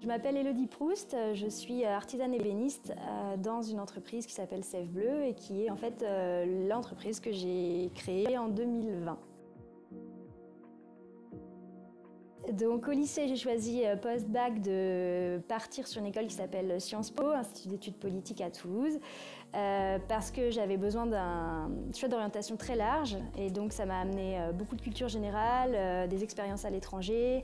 Je m'appelle Élodie Proust, je suis artisane ébéniste dans une entreprise qui s'appelle Sève Bleu et qui est en fait l'entreprise que j'ai créée en 2020. Donc au lycée, j'ai choisi post-bac de partir sur une école qui s'appelle Sciences Po, Institut d'études politiques à Toulouse, parce que j'avais besoin d'un choix d'orientation très large et donc ça m'a amené beaucoup de culture générale, des expériences à l'étranger.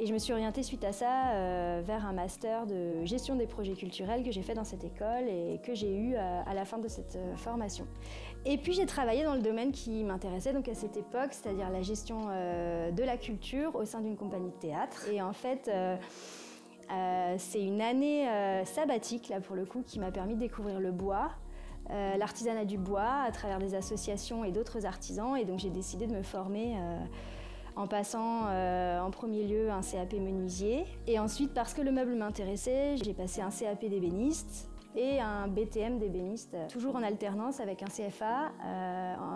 Et je me suis orientée suite à ça vers un master de gestion des projets culturels que j'ai fait dans cette école et que j'ai eu à la fin de cette formation. Et puis j'ai travaillé dans le domaine qui m'intéressait donc à cette époque, c'est-à-dire la gestion de la culture au sein d'une compagnie de théâtre. Et en fait, c'est une année sabbatique là pour le coup qui m'a permis de découvrir le bois. L'artisanat du bois à travers des associations et d'autres artisans. Et donc j'ai décidé de me former en passant en premier lieu un CAP menuisier. Et ensuite, parce que le meuble m'intéressait, j'ai passé un CAP d'ébéniste et un BTM d'ébéniste, toujours en alternance avec un CFA,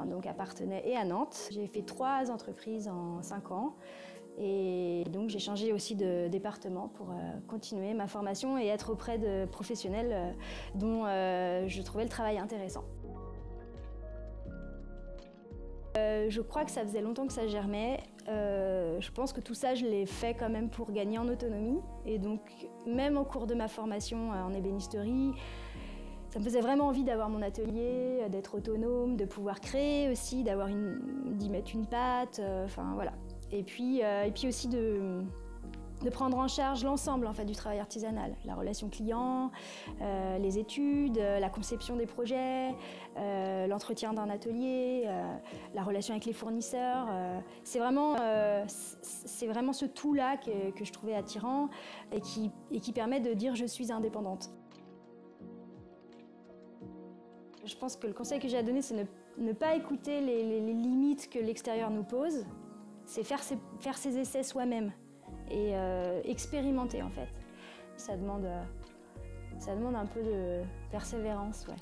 donc à Parthenay et à Nantes. J'ai fait 3 entreprises en 5 ans. Et donc j'ai changé aussi de département pour continuer ma formation et être auprès de professionnels dont je trouvais le travail intéressant. Je crois que ça faisait longtemps que ça germait. Je pense que tout ça, je l'ai fait quand même pour gagner en autonomie. Et donc, même au cours de ma formation en ébénisterie, ça me faisait vraiment envie d'avoir mon atelier, d'être autonome, de pouvoir créer aussi, d'y mettre une patte, enfin voilà. Et puis aussi de prendre en charge l'ensemble en fait, du travail artisanal, la relation client, les études, la conception des projets, l'entretien d'un atelier, la relation avec les fournisseurs. C'est vraiment ce tout-là que je trouvais attirant et qui permet de dire je suis indépendante. Je pense que le conseil que j'ai à donner, c'est ne pas écouter les limites que l'extérieur nous pose, c'est faire ses essais soi-même. Et expérimenter en fait. Ça demande un peu de persévérance, ouais.